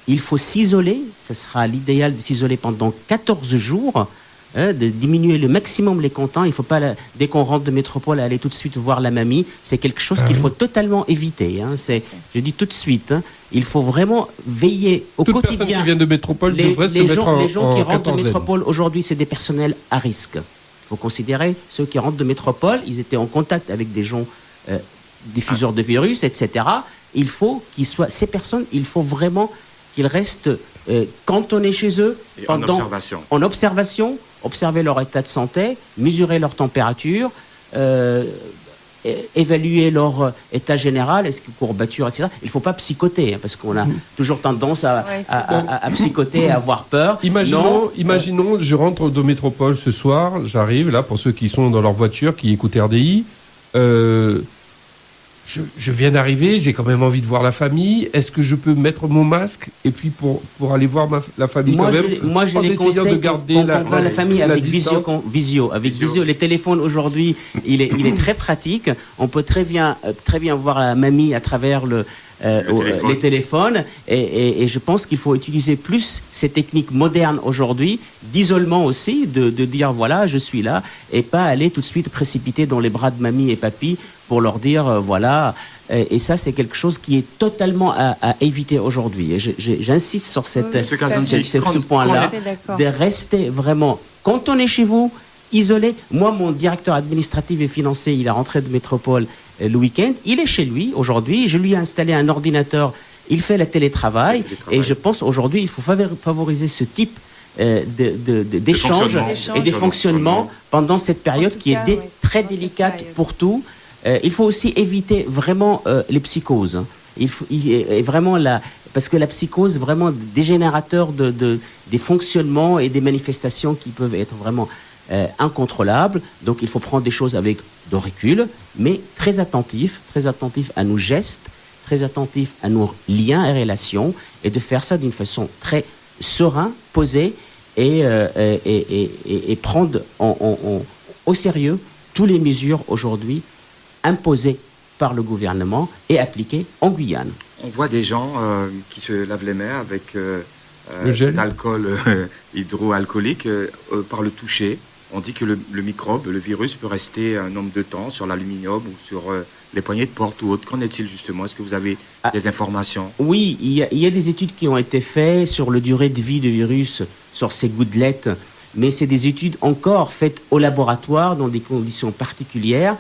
Il faut s'isoler, ce sera l'idéal de s'isoler pendant 14 jours. De diminuer le maximum les contacts. Il ne faut pas, dès qu'on rentre de métropole, aller tout de suite voir la mamie. C'est quelque chose qu'il faut totalement éviter. Je dis tout de suite, il faut vraiment veiller au quotidien. Toute personne qui vient de métropole devrait se mettre en Les gens qui rentrent de quatorzaine. métropole, aujourd'hui, c'est des personnels à risque. Il faut considérer ceux qui rentrent de métropole, ils étaient en contact avec des gens diffuseurs de virus, etc. Il faut qu'ils soient, ces personnes, il faut vraiment qu'ils restent cantonnés chez eux en observation, observer leur état de santé, mesurer leur température, évaluer leur état général, est-ce que courbature, etc. Il ne faut pas psychoter, parce qu'on a toujours tendance à psychoter, à avoir peur. Imaginons, je rentre de métropole ce soir, j'arrive, là, pour ceux qui sont dans leur voiture, qui écoutent RDI, je viens d'arriver, j'ai quand même envie de voir la famille. Est-ce que je peux mettre mon masque et puis pour aller voir la famille quand même? Moi, je les conseille de garder on voit la famille avec visio. Les téléphones aujourd'hui, il est très pratique. On peut très bien voir la mamie à travers les téléphones. Et je pense qu'il faut utiliser plus ces techniques modernes aujourd'hui, d'isolement aussi, de dire voilà, je suis là, et pas aller tout de suite précipiter dans les bras de mamie et papy pour leur dire voilà. Et ça, c'est quelque chose qui est totalement à éviter aujourd'hui. Et j'insiste sur ce point-là, de rester vraiment, quand on est chez vous, isolé. Moi, mon directeur administratif et financier, il est rentré de métropole le week-end. Il est chez lui aujourd'hui. Je lui ai installé un ordinateur. Il fait le télétravail. Et je pense aujourd'hui, il faut favoriser ce type d'échanges et des fonctionnements pendant cette période qui est très délicate pour tout. Il faut aussi éviter vraiment les psychoses. Parce que la psychose est vraiment dégénérateur des fonctionnements et des manifestations qui peuvent être vraiment incontrôlables. Donc il faut prendre des choses avec de recul, mais très attentif à nos gestes, très attentif à nos liens et relations, et de faire ça d'une façon très sereine, posée, et prendre au sérieux toutes les mesures aujourd'hui imposées par le gouvernement et appliquées en Guyane. On voit des gens qui se lavent les mains avec cet alcool hydroalcoolique par le toucher. On dit que le microbe, le virus peut rester un nombre de temps sur l'aluminium ou sur les poignées de porte ou autre. Qu'en est-il justement? Est-ce que vous avez des informations? Oui, il y a des études qui ont été faites sur la durée de vie du virus, sur ces gouttelettes, mais c'est des études encore faites au laboratoire dans des conditions particulières.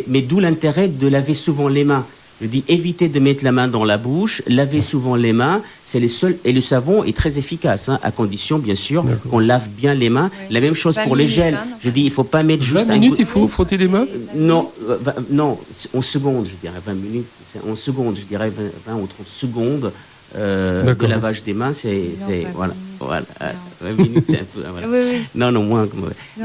Mais d'où l'intérêt de laver souvent les mains. Je dis éviter de mettre la main dans la bouche, laver souvent les mains, c'est les seuls. Et le savon est très efficace, à condition bien sûr qu'on lave bien les mains. Oui. La même chose pour les gels. Je dis il faut pas mettre juste 20 minutes, il faut frotter les mains. Non, en secondes, je dirais 20 minutes. En secondes, je dirais 20 ou 30 secondes. De lavage des mains, voilà. 20 minutes, c'est un peu. Voilà. Oui. Non, moins.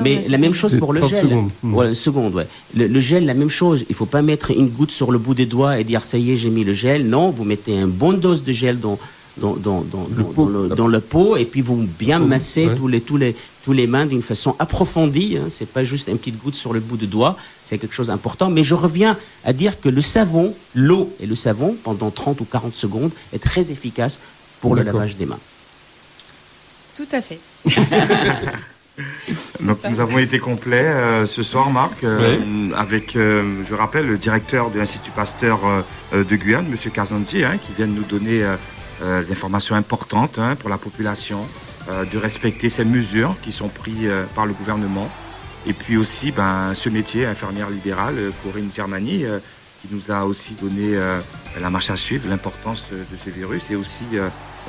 Mais la même chose pour le gel. Secondes. Voilà, seconde, ouais. Le gel, la même chose. Il ne faut pas mettre une goutte sur le bout des doigts et dire ça y est, j'ai mis le gel. Non, vous mettez une bonne dose de gel dans le pot, et puis vous bien massez tous les mains d'une façon approfondie. C'est pas juste une petite goutte sur le bout de doigt, c'est quelque chose d'important. Mais je reviens à dire que l'eau et le savon, pendant 30 ou 40 secondes, est très efficace pour le lavage des mains. Tout à fait. Donc nous avons été complets ce soir, Marc, avec, je rappelle, le directeur de l'Institut Pasteur de Guyane, M. Kazanti, qui vient de nous donner des informations importantes pour la population, de respecter ces mesures qui sont prises par le gouvernement. Et puis aussi ce métier, infirmière libérale, Corinne Germani, qui nous a aussi donné la marche à suivre, l'importance de ce virus et aussi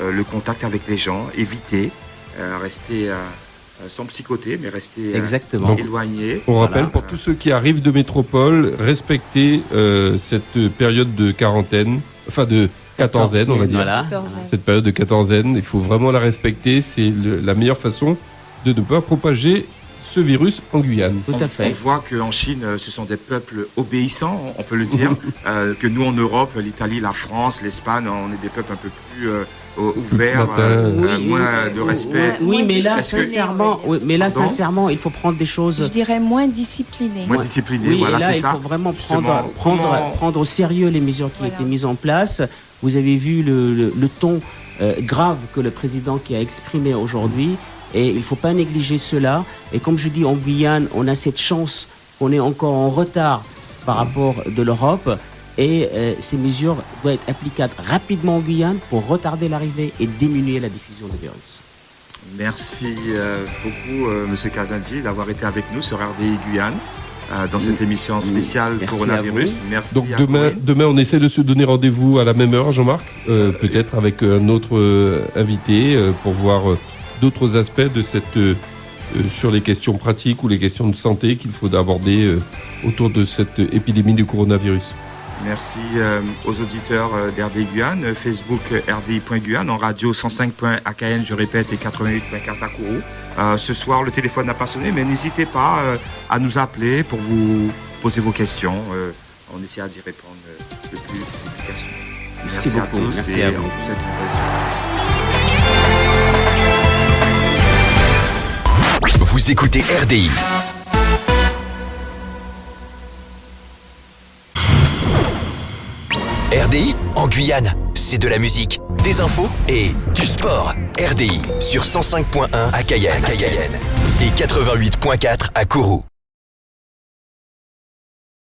le contact avec les gens, éviter, rester sans psychoter, mais rester éloigné. On rappelle pour tous ceux qui arrivent de métropole, respecter cette période de quarantaine, enfin de quatorzaine, on va dire. Voilà. Cette période de quatorzaine, il faut vraiment la respecter. C'est la meilleure façon de ne pas propager ce virus en Guyane. Tout à fait. On voit qu'en Chine, ce sont des peuples obéissants, on peut le dire, que nous en Europe, l'Italie, la France, l'Espagne, on est des peuples un peu plus ouverts, moins de respect. Oui, mais là, sincèrement, il faut prendre des choses... Je dirais moins disciplinées. Moins disciplinées, oui, voilà, et là, c'est ça. Il faut vraiment prendre au sérieux les mesures qui ont été mises en place. Vous avez vu le ton grave que le président qui a exprimé aujourd'hui. Et il ne faut pas négliger cela. Et comme je dis, en Guyane, on a cette chance qu'on est encore en retard par rapport de l'Europe. Et ces mesures doivent être applicables rapidement en Guyane pour retarder l'arrivée et diminuer la diffusion du virus. Merci beaucoup, M. Kazandji, d'avoir été avec nous sur RDI Guyane dans cette émission spéciale coronavirus. Merci. Donc demain, on essaie de se donner rendez-vous à la même heure, Jean-Marc, peut-être avec un autre invité pour voir d'autres aspects de cette sur les questions pratiques ou les questions de santé qu'il faut aborder autour de cette épidémie du coronavirus. Merci aux auditeurs d'RDI Guyane, Facebook RDI.Guyane, en radio 105.AKN, je répète, et 88.4 à Kourou. Ce soir, le téléphone n'a pas sonné, mais n'hésitez pas à nous appeler pour vous poser vos questions. On essaiera d'y répondre le plus efficacement. Merci beaucoup. À tous. Merci à vous. On vous souhaite une bonne soirée. Vous écoutez RDI. RDI en Guyane, c'est de la musique, des infos et du sport. RDI sur 105.1 à Cayenne et 88.4 à Kourou.